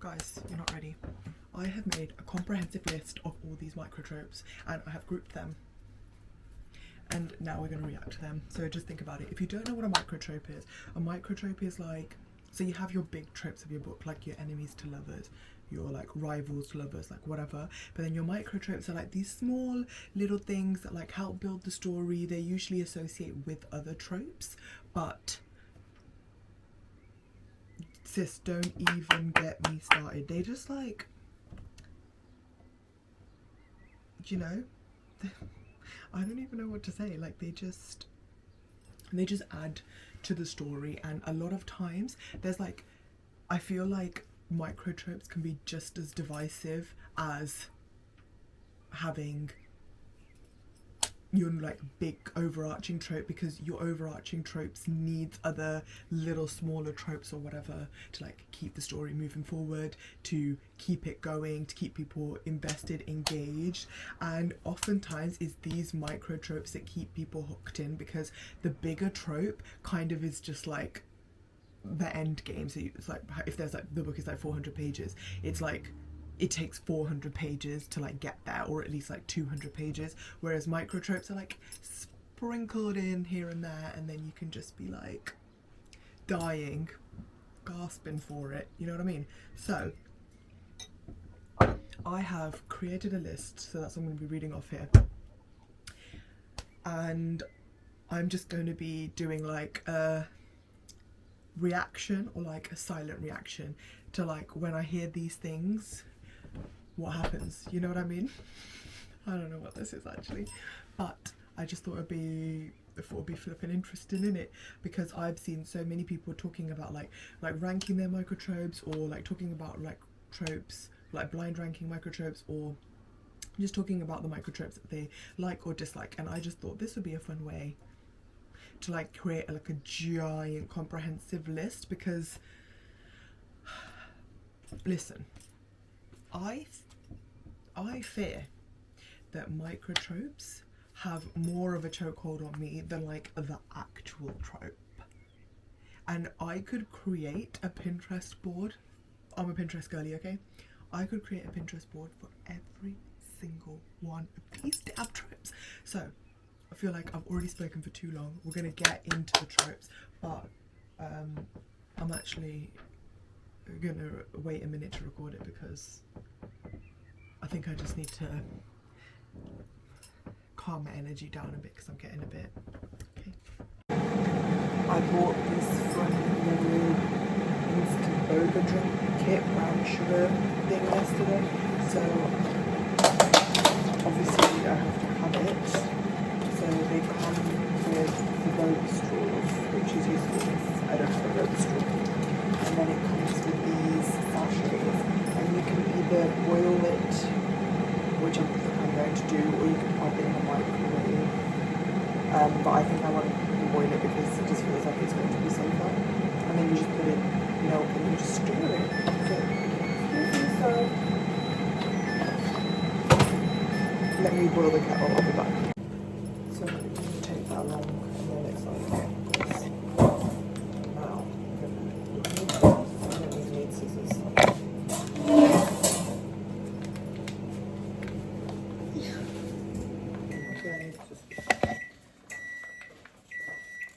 Guys, you're not ready. I have made a comprehensive list of all these microtropes and I have grouped them. And now we're going to react to them. So just think about it. If you don't know what a microtrope is like, so you have your big tropes of your book, like your enemies to lovers, your like rivals to lovers, like whatever. But then your microtropes are like these small little things that like help build the story. They usually associate with other tropes, but sis, don't even get me started. They just like, you know, I don't even know what to say. Like they just add to the story. And a lot of times there's like, I feel like microtropes can be just as divisive as having your like big overarching trope, because your overarching tropes needs other little smaller tropes or whatever to like keep the story moving forward, to keep it going, to keep people invested, engaged. And oftentimes it's these microtropes that keep people hooked in, because the bigger trope kind of is just like the end game. So it's like, if there's like, the book is like 400 pages, it's like it takes 400 pages to like get there, or at least like 200 pages, whereas microtropes are like sprinkled in here and there, and then you can just be like dying, gasping for it, you know what I mean? So I have created a list, so that's what I'm going to be reading off here, and I'm just going to be doing like a reaction, or like a silent reaction to like when I hear these things, what happens, you know what I mean? I don't know what this is actually, but I just thought it'd be flipping interesting in it, because I've seen so many people talking about like ranking their microtropes, or like talking about like tropes, like blind ranking microtropes, or just talking about the microtropes that they like or dislike. And I just thought this would be a fun way to like create like a giant comprehensive list, because listen, I fear that microtropes have more of a chokehold on me than like the actual trope. And I could create a Pinterest board. I'm a Pinterest girly, okay? I could create a Pinterest board for every single one of these damn tropes. So I feel like I've already spoken for too long. We're gonna get into the tropes, but I'm actually gonna wait a minute to record it, because I think I just need to calm my energy down a bit, because I'm getting a bit, okay. I bought this from the instant boba drink kit, brown sugar thing yesterday, so obviously I have to have it. So they come with the boba straws, which is useful because I don't have a boba straw. And then it comes with these sachets, and you can either boil it, which I'm going to do, or you can pop it in the microwave. But I think I want to boil it because it just feels like it's going to be safer. And then you just put in milk and you just stir it. So let me boil the kettle, I'll be back. So it doesn't take that long, and then it's like this. Now, I don't even need scissors.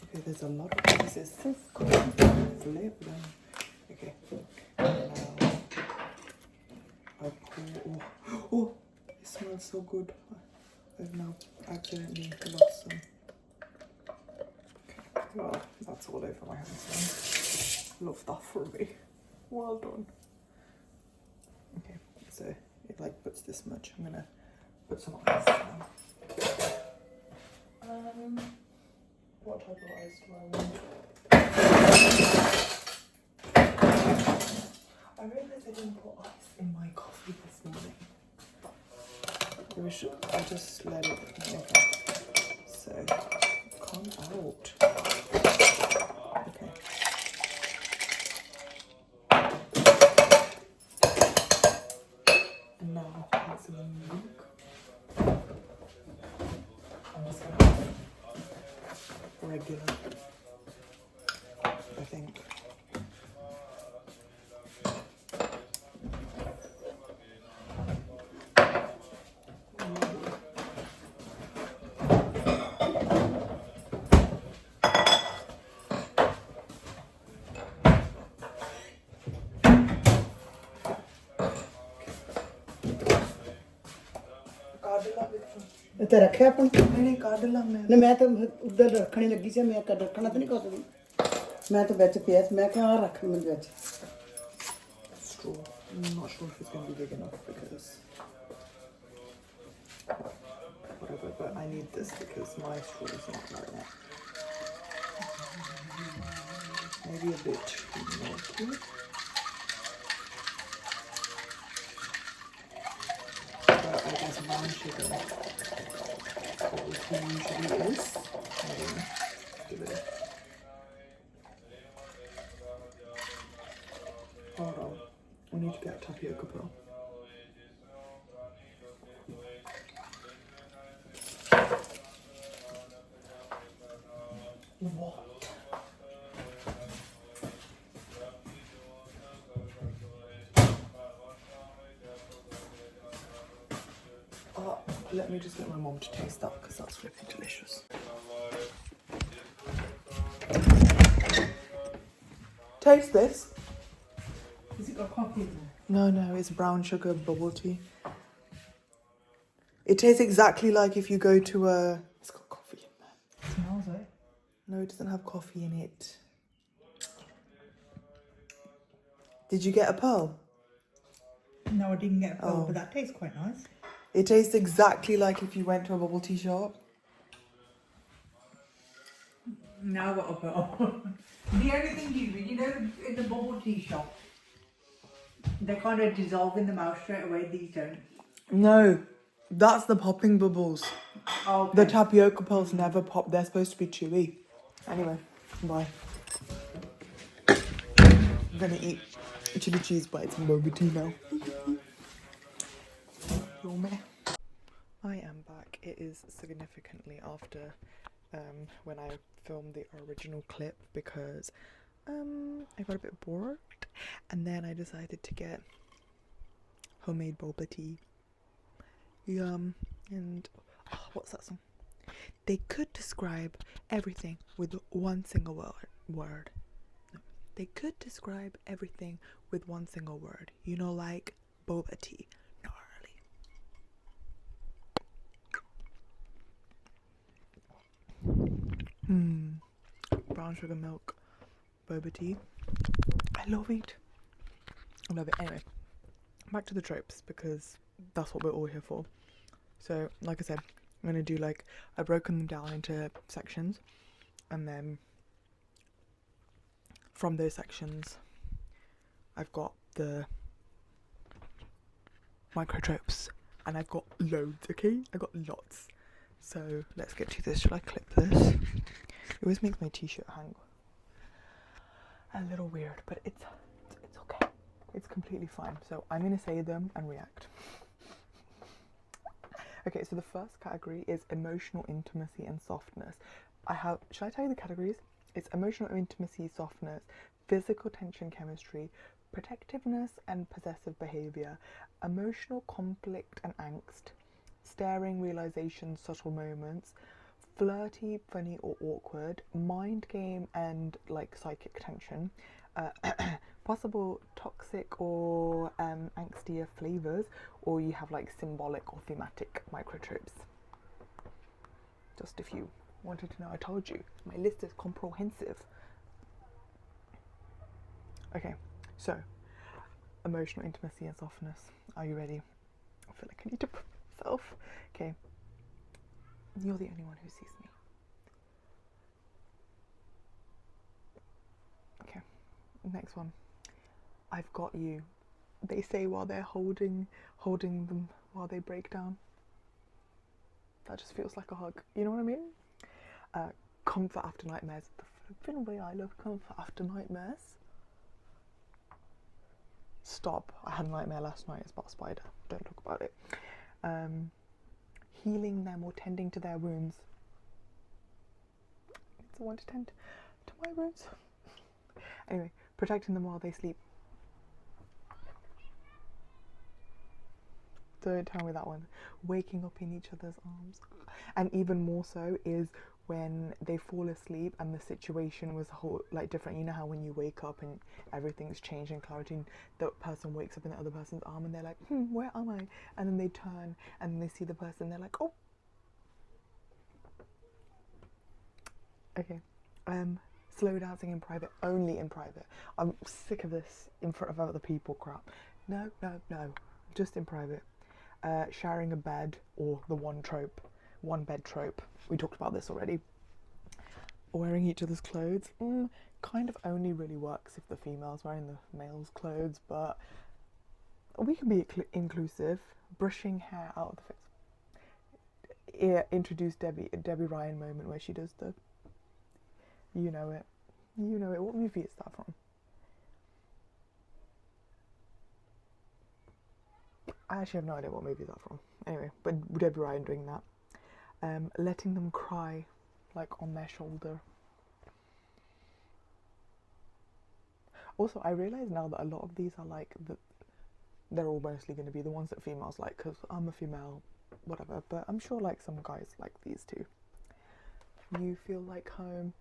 Okay, there's a lot of pieces. Flip them. Okay. Now I pour. Oh, it smells so good. I've now accidentally lost some. Okay, well, that's all over my hands now. Love that for me. Well done. Okay, so it like puts this much. I'm gonna put some ice now. What type of ice do I want? I realised I didn't put ice in my coffee this morning. I just let it, okay, so come out, okay. And now add some milk. I'm just gonna have regular, I think. ਤੇ ਰੱਖਿਆ ਆਪਣ नहीं काट लांगे ਨੇ ਮੈਂ ਤਾਂ ਉਧਰ ਰੱਖਣੇ ਲੱਗੀ ਸੀ ਮੈਂ ਕੱਢ ਰੱਖਣਾ ਤਾਂ ਨਹੀਂ ਕਰਦੀ ਮੈਂ ਤਾਂ ਵਿੱਚ ਪਿਆ ਸੀ ਮੈਂ ਕਿਹਾ ਆ ਰੱਖ ਮੈਨੂੰ ਵਿੱਚ straw. I'm not sure if it's going to be big enough because whatever, but I need this because my straw is not clarinet. Maybe a bit too milky. But I guess brown sugar usually is. Maybe give it a... Hold on. We need to get tapioca pearl. What? Let me just get my mom to taste that because that's flipping delicious. Taste this. Has it got coffee in there? No, it's brown sugar bubble tea. It tastes exactly like if you go to a... It's got coffee in there. It smells it. No, it doesn't have coffee in it. Did you get a pearl? No, I didn't get a pearl, Oh. but that tastes quite nice. It tastes exactly like if you went to a bubble tea shop. Now I got a pearl. The only thing you know, in the bubble tea shop, they kind of dissolve in the mouth straight away. These don't. No, that's the popping bubbles. Oh, okay. The tapioca pearls never pop. They're supposed to be chewy. Anyway, bye. I'm gonna eat chili cheese bites and boba tea now. I am back. It is significantly after when I filmed the original clip because I got a bit bored and then I decided to get homemade boba tea. Yum. And what's that song? They could describe everything with one single word. No, they could describe everything with one single word. You know, like boba tea. Gnarly. Brown sugar milk boba tea. I love it. I love it. Anyway, back to the tropes because that's what we're all here for. So, like I said, I'm going to do like, I've broken them down into sections and then from those sections I've got the microtropes and I've got loads, okay? I've got lots. So let's get to this. Shall I clip this? It always makes my t-shirt hang a little weird, but it's okay. It's completely fine. So I'm going to say them and react. Okay, so the first category is emotional intimacy and softness. Should I tell you the categories? It's emotional intimacy, softness, physical tension, chemistry, protectiveness and possessive behaviour, emotional conflict and angst, staring, realisation, subtle moments, flirty, funny or awkward, mind game and like psychic tension, possible toxic or angstier flavours, or you have like symbolic or thematic microtropes. Just if you wanted to know, I told you, my list is comprehensive. Okay, so emotional intimacy and softness. Are you ready? I feel like I need to prep myself. Okay, you're the only one who sees me. Okay, next one. I've got you. They say while they're holding them while they break down. That just feels like a hug. You know what I mean? Comfort after nightmares. The flipping way I love comfort after nightmares. Stop. I had a nightmare last night. It's about a spider. Don't talk about it. Healing them or tending to their wounds. Need someone to tend to my wounds. Anyway, protecting them while they sleep. Don't tell me that one. Waking up in each other's arms. And even more so is when they fall asleep and the situation was whole like different. You know how when you wake up and everything's changed in clarity, and the person wakes up in the other person's arm and they're like, where am I? And then they turn and then they see the person, they're like, oh, okay. Slow dancing in private, only in private. I'm sick of this in front of other people crap. No, just in private. Sharing a bed, or the one bed trope. We talked about this already. Wearing each other's clothes, kind of only really works if the female's wearing the male's clothes, but we can be inclusive. Brushing hair out of the face. Yeah, introduce Debbie Ryan moment where she does the, you know it. What movie is that from? I actually have no idea what movie that's from. Anyway, but Debbie Ryan doing that. Letting them cry, like on their shoulder. Also, I realise now that a lot of these are like, they're all mostly going to be the ones that females like, because I'm a female, whatever, but I'm sure like some guys like these too. You feel like home.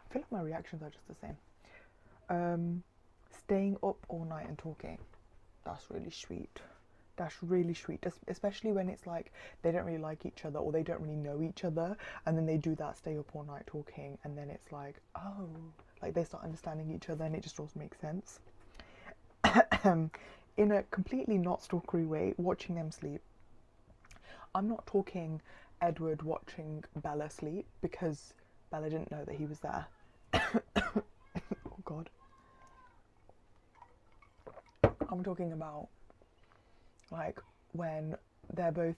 I feel like my reactions are just the same. Staying up all night and talking. That's really sweet. Especially when it's like they don't really like each other or they don't really know each other, and then they do that stay up all night talking, and then it's like, oh, like they start understanding each other and it just also makes sense. In a completely not stalkery way, watching them sleep. I'm not talking Edward watching Bella sleep, because Bella didn't know that he was there. Oh God. I'm talking about like when they're both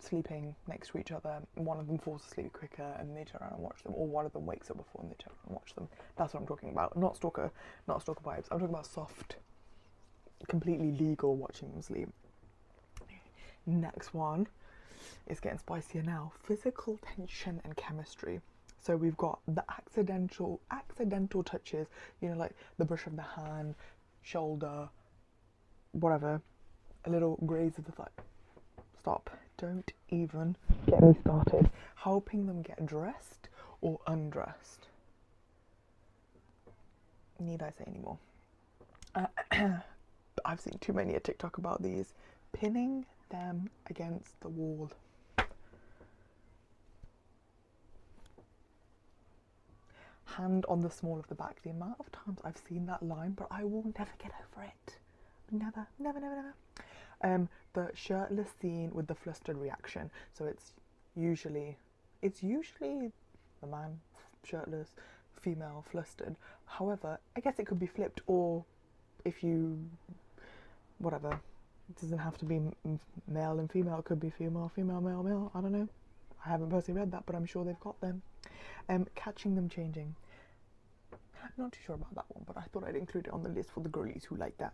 sleeping next to each other, one of them falls asleep quicker and they turn around and watch them, or one of them wakes up before and they turn around and watch them. That's what I'm talking about. Not stalker vibes. I'm talking about soft, completely legal watching them sleep. Next one is getting spicier now. Physical tension and chemistry. So we've got the accidental touches, you know, like the brush of the hand, shoulder, whatever, a little graze of the thigh. Stop. Don't even get me started. Helping them get dressed or undressed. Need I say any more? I've seen too many a TikTok about these. Pinning them against the wall. Hand on the small of the back. The amount of times I've seen that line, but I will never get over it. Never. The shirtless scene with the flustered reaction. So it's usually the man shirtless, female flustered. However, I guess it could be flipped, or if you, whatever. It doesn't have to be male and female. It could be female, male. I don't know. I haven't personally read that, but I'm sure they've got them. Catching them changing. Not too sure about that one, but I thought I'd include it on the list for the girlies who like that.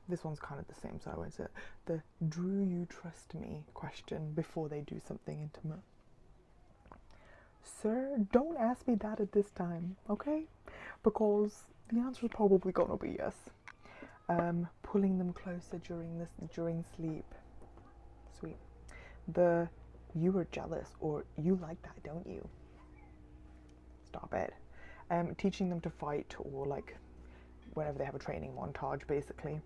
This one's kind of the same, so I won't say it. The "do you trust me?" question before they do something intimate. Sir, don't ask me that at this time, okay? Because the answer is probably gonna be yes. Pulling them closer during sleep. Sweet. The "you were jealous" or "you like that, don't you?" Stop it. Teaching them to fight, or like whenever they have a training montage, basically.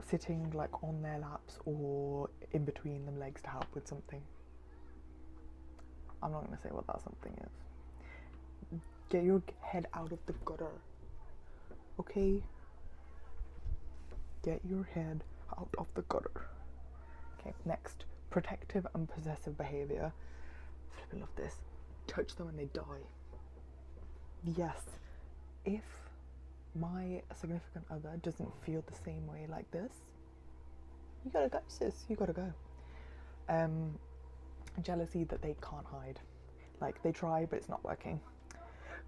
Sitting like on their laps or in between them legs to help with something. I'm not going to say what that something is. Get your head out of the gutter. Okay? Get your head out of the gutter. Okay, next. Protective and possessive behaviour. I love this. Touch them and they die. Yes. If my significant other doesn't feel the same way like this, you gotta go, sis. You gotta go. Jealousy that they can't hide. Like, they try, but it's not working.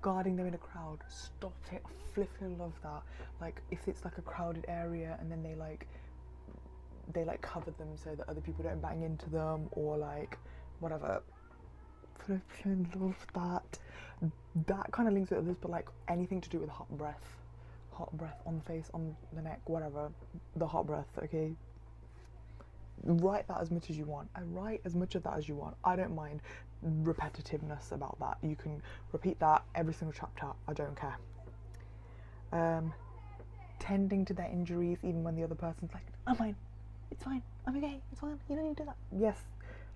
Guarding them in a crowd. Stop it. I flipping love that. Like, if it's like a crowded area and then they cover them so that other people don't bang into them, or like whatever. Flipping love that. That kind of links with this, but like anything to do with hot breath on the face, on the neck, whatever. The hot breath, okay? write that as much as you want. I write as much of that as you want. I don't mind repetitiveness about that. You can repeat that every single chapter. I don't care. Tending to their injuries even when the other person's like, I'm fine, it's fine, I'm okay, it's fine, you don't need to do that. Yes,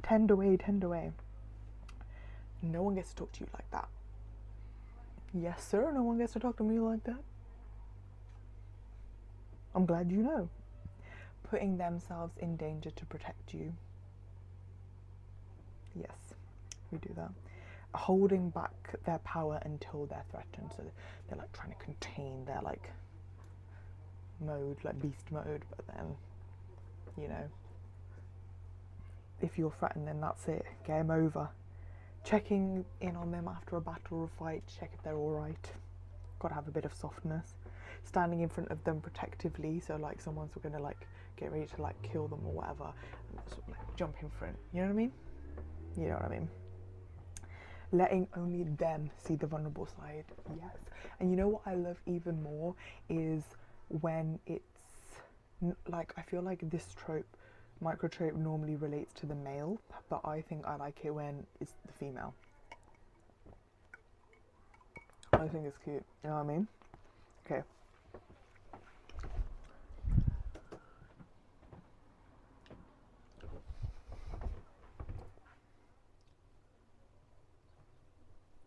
tend away, tend away. No one gets to talk to you like that. Yes, sir, no one gets to talk to me like that. I'm glad you know. Putting themselves in danger to protect you. Yes, we do that. Holding back their power until they're threatened. So they're like trying to contain their like mode, like beast mode, but then, you know, if you're threatened, then that's it, game over. Checking in on them after a battle or a fight, check if they're alright. Gotta have a bit of softness. Standing in front of them protectively, so like someone's gonna like get ready to like kill them or whatever, and sort of like jump in front, you know what I mean? You know what I mean? Letting only them see the vulnerable side, yes. And you know what I love even more is when it's like, I feel like this trope, microtrope, normally relates to the male, but I think I like it when it's the female. I think it's cute, you know what I mean? Okay.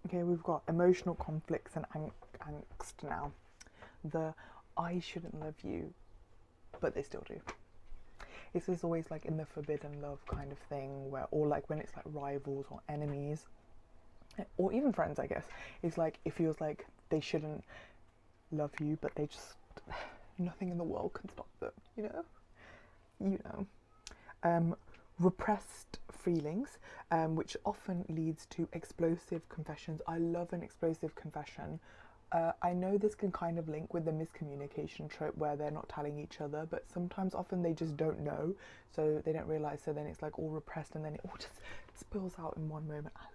Okay, we've got emotional conflicts and angst now. The I shouldn't love you, but they still do. This is always like in the forbidden love kind of thing, where, or like when it's like rivals or enemies, or even friends, I guess. It's like, it feels like they shouldn't love you, but they just, nothing in the world can stop them, you know? You know. Repressed feelings, which often leads to explosive confessions. I love an explosive confession. I know this can kind of link with the miscommunication trope where they're not telling each other, but sometimes, often they just don't know, so they don't realise, so then it's like all repressed and then it all just spills out in one moment. I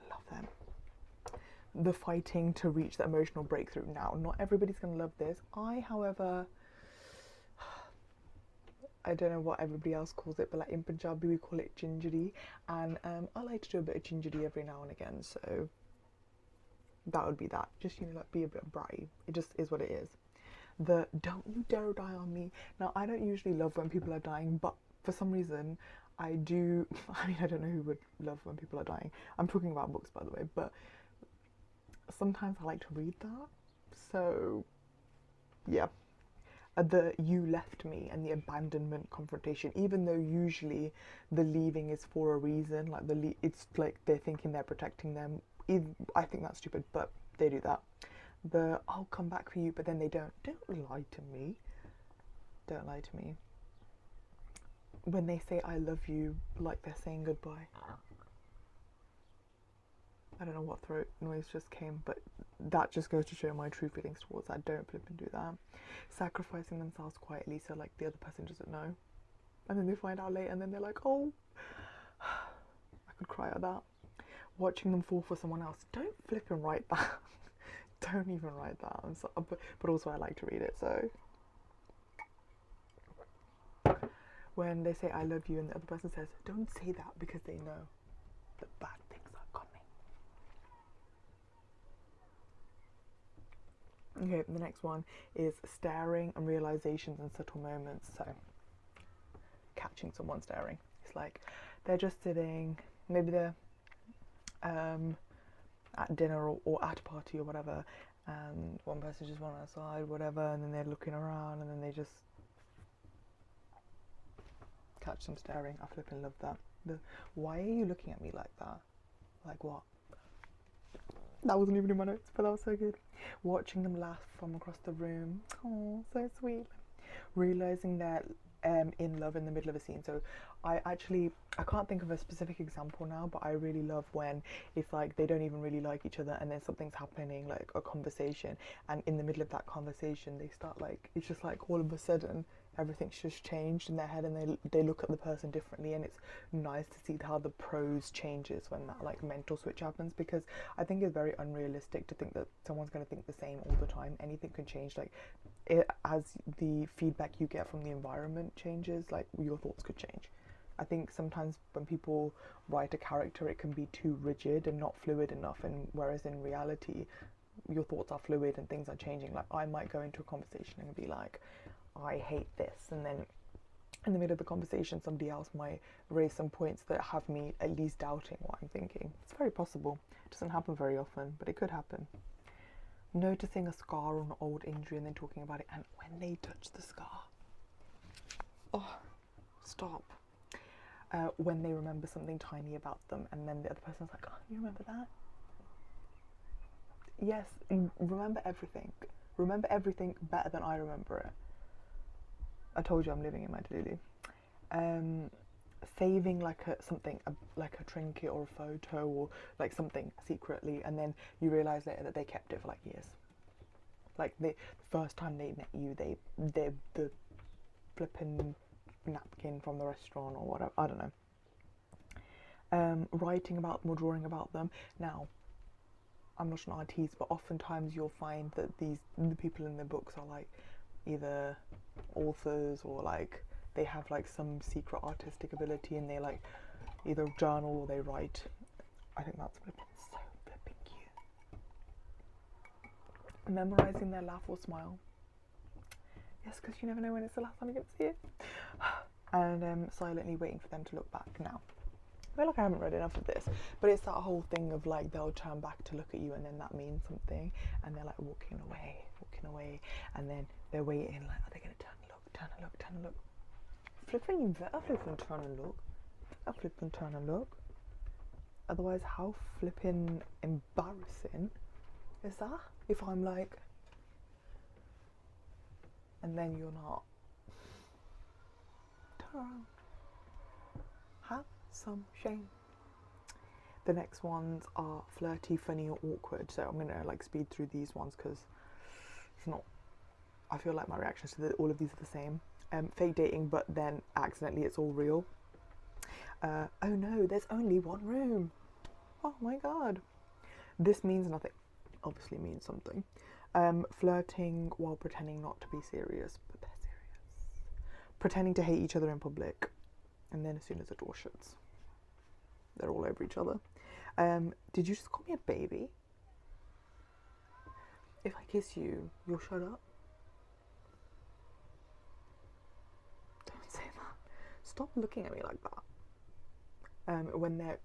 love them. The fighting to reach the emotional breakthrough. Now, not everybody's going to love this. However, I don't know what everybody else calls it, but like in Punjabi we call it gingery, and I like to do a bit of gingery every now and again, so that would be that. Just, you know, like be a bit bratty. It just is what it is. The don't you dare die on me. Now, I don't usually love when people are dying, but for some reason I do. I mean, I don't know who would love when people are dying. I'm talking about books, by the way, but sometimes I like to read that. So yeah. The you left me and the abandonment confrontation, even though usually the leaving is for a reason, like it's like they're thinking they're protecting them. I think that's stupid, but they do that. The I'll come back for you, but then they don't. Don't lie to me. Don't lie to me. When they say I love you, like they're saying goodbye. I don't know what throat noise just came, but that just goes to show my true feelings towards that. Don't flip and do that. Sacrificing themselves quietly, so like the other person doesn't know, and then they find out later, and then they're like, oh, I could cry at that. Watching them fall for someone else. Don't flip and write that. Don't even write that. I'm so, but also I like to read it, so. When they say I love you and the other person says, don't say that, because they know the bad things are coming. Okay, the next one is staring and realizations and subtle moments. So, catching someone staring. It's like they're just sitting, maybe they're at dinner or at a party or whatever, and one person just went outside, whatever, and then they're looking around, and then they just catch them staring. I flipping love that. Why are you looking at me like that? Like what? That wasn't even in my notes, but that was so good. Watching them laugh from across the room. Oh, so sweet. Realising they're in love in the middle of a scene. So I can't think of a specific example now, but I really love when it's like they don't even really like each other and then something's happening, like a conversation, and in the middle of that conversation they start like, it's just like all of a sudden everything's just changed in their head, and they look at the person differently, and it's nice to see how the prose changes when that like mental switch happens, because I think it's very unrealistic to think that someone's going to think the same all the time. Anything can change, like as the feedback you get from the environment changes, like your thoughts could change. I think sometimes when people write a character, it can be too rigid and not fluid enough, and whereas in reality your thoughts are fluid and things are changing. Like I might go into a conversation and be like, I hate this, and then in the middle of the conversation somebody else might raise some points that have me at least doubting what I'm thinking. It's very possible. It doesn't happen very often, but it could happen. Noticing a scar or an old injury and then talking about it, and when they touch the scar, oh, stop. When they remember something tiny about them, and then the other person's like, oh, you remember that? Yes, remember everything. Remember everything better than I remember it. I told you I'm living in my delulu. Saving like a trinket or a photo or like something secretly, and then you realise later that they kept it for like years. Like the first time they met you, the flipping napkin from the restaurant or whatever, I don't know. Writing about them or drawing about them. Now, I'm not an artiste, but oftentimes you'll find that the people in the books are like either authors or like they have like some secret artistic ability, and they like either journal or they write. I think that's flipping so flipping cute. Memorizing their laugh or smile. Yes, because you never know when it's the last time you get to see it. And silently waiting for them to look back. Now, I feel like I haven't read enough of this, but it's that whole thing of like they'll turn back to look at you, and then that means something, and they're like walking away, and then they're waiting like, are they going to turn and look? Flipping, you better flipping turn and look. Otherwise, how flipping embarrassing is that if I'm like, and then you're not. Turn around. Have some shame. The next ones are flirty, funny, or awkward. So I'm gonna like speed through these ones because it's not. I feel like my reactions to all of these are the same. Fake dating, but then accidentally it's all real. Oh no, there's only one room. Oh my god. This means nothing. Obviously means something. Flirting while pretending not to be serious, but they're serious. Pretending to hate each other in public, and then as soon as the door shuts, they're all over each other. Did you just call me a baby? If I kiss you, you'll shut up? Don't say that. Stop looking at me like that. When they're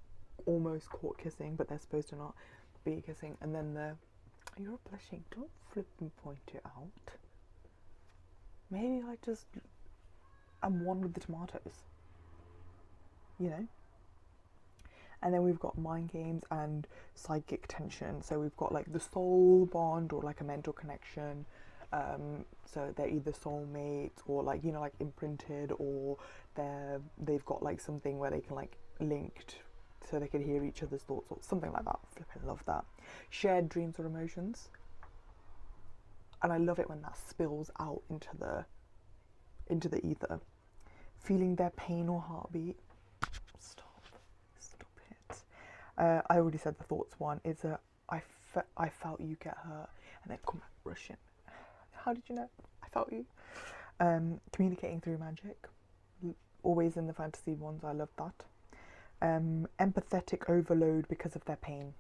almost caught kissing, but they're supposed to not be kissing, and then you're blushing. Don't flip and point it out. Maybe I'm one with the tomatoes. You know? And then we've got mind games and psychic tension. So we've got like the soul bond or like a mental connection. So they're either soulmates or like, you know, like imprinted, or they've got like something where they can like linked so they can hear each other's thoughts or something like that. Flipping love that. Shared dreams or emotions. And I love it when that spills out into the ether. Feeling their pain or heartbeat. Stop it. I already said the thoughts one. It's I felt you get hurt, and then come back rushing. How did you know? I felt you. Communicating through magic. Always in the fantasy ones, I love that. Empathetic overload because of their pain.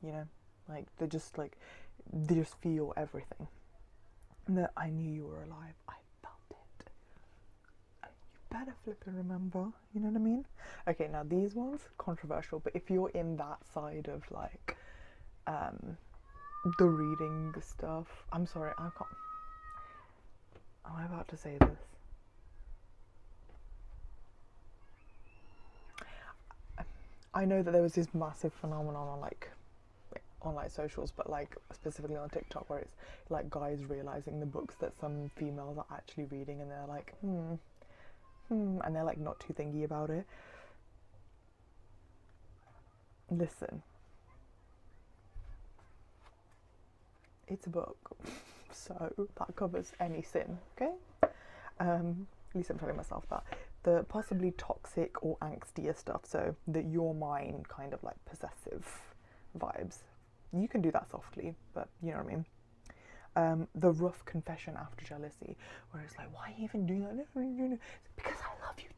You know, like they just feel everything. And that I knew you were alive. I felt it. You better flip and remember. You know what I mean? Okay, now these ones controversial, but if you're in that side of like the reading stuff, I'm sorry, I can't. Am I about to say this? I know that there was this massive phenomenon on like socials, but like specifically on TikTok, where it's like guys realizing the books that some females are actually reading, and they're like, and they're like not too thingy about it. Listen, it's a book, so that covers any sin, okay? At least I'm telling myself that. The possibly toxic or angstier stuff, so the your mind kind of like possessive vibes. You can do that softly, but you know what I mean. The rough confession after jealousy, where it's like, why even do that? No. Because I love you,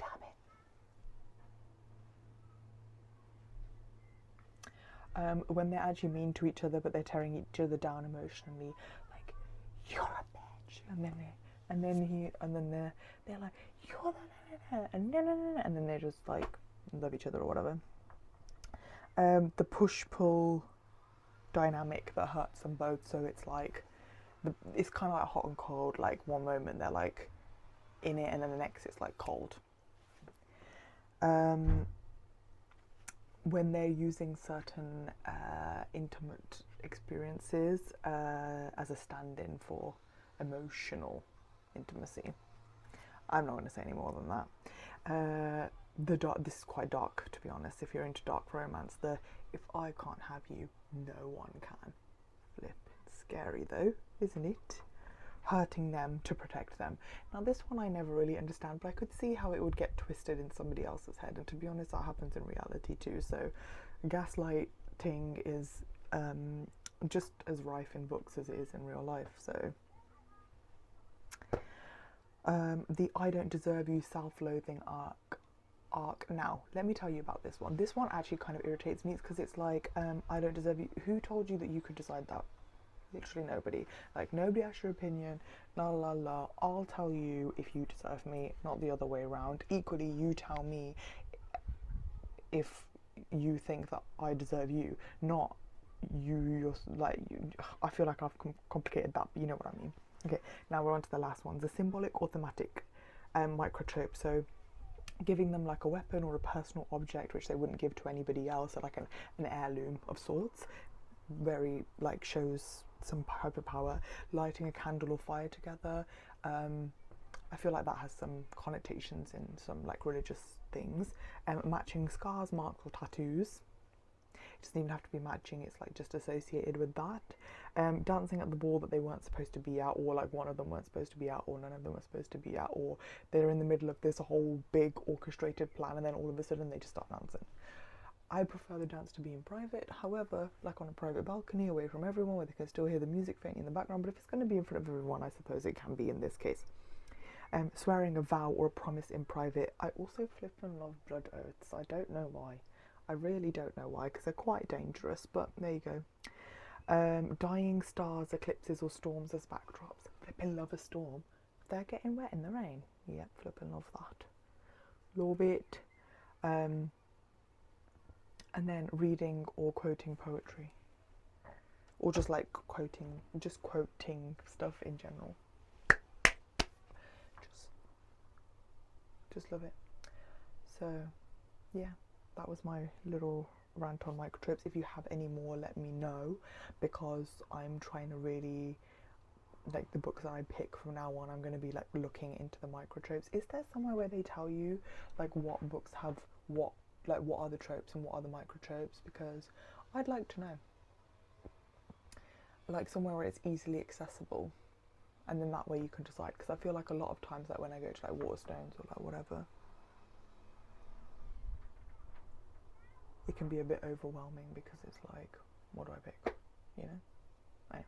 damn it. When they're actually mean to each other, but they're tearing each other down emotionally, like, you're a bitch, and then they're like, you're the and then they're just like love each other or whatever. The push-pull dynamic that hurts them both, so it's like it's kind of like hot and cold. Like one moment they're like in it, and then the next it's like cold. When they're using certain intimate experiences as a stand-in for emotional intimacy. I'm not going to say any more than that. This is quite dark, to be honest. If you're into dark romance, if I can't have you, no one can. Flip. It's scary though, isn't it? Hurting them to protect them. Now this one I never really understand, but I could see how it would get twisted in somebody else's head, and to be honest that happens in reality too. So gaslighting is just as rife in books as it is in real life. So the I don't deserve you self-loathing arc. Now let me tell you about this one. This one actually kind of irritates me, because it's like, I don't deserve you. Who told you that you could decide that? Literally nobody. Like, nobody has your opinion. La la la. I'll tell you if you deserve me, not the other way around. Equally, you tell me if you think that I deserve you, not you're like you. I feel like I've complicated that, but you know what I mean. Okay, now we're on to the last one, the symbolic or thematic microtrope. So giving them like a weapon or a personal object which they wouldn't give to anybody else, or like an heirloom of sorts. Very like shows some type of power. Lighting a candle or fire together. I feel like that has some connotations in some like religious things. Matching scars, marks or tattoos. It doesn't even have to be matching, it's like just associated with that. Dancing at the ball that they weren't supposed to be at, or like one of them weren't supposed to be at, or none of them were supposed to be at, or they're in the middle of this whole big orchestrated plan and then all of a sudden they just start dancing. I prefer the dance to be in private, however, like on a private balcony away from everyone where they can still hear the music faintly in the background, but if it's going to be in front of everyone, I suppose it can be in this case. Swearing a vow or a promise in private. I also flip and love blood oaths. I don't know why. I really don't know why, because they're quite dangerous, but there you go. Dying stars, eclipses or storms as backdrops. Flipping love a storm. They're getting wet in the rain. Yep, flipping love that. Love it. And then reading or quoting poetry. Or just like quoting stuff in general. Just love it. So, yeah. That was my little rant on microtropes. If you have any more, let me know, because I'm trying to really, like, the books that I pick from now on, I'm going to be like looking into the microtropes. Is there somewhere where they tell you like what books have what are the tropes and what are the microtropes? Because I'd like to know, like somewhere where it's easily accessible, and then that way you can decide. Because I feel like a lot of times, like when I go to like Waterstones or like whatever, it can be a bit overwhelming because it's like, what do I pick? You know? Anyway.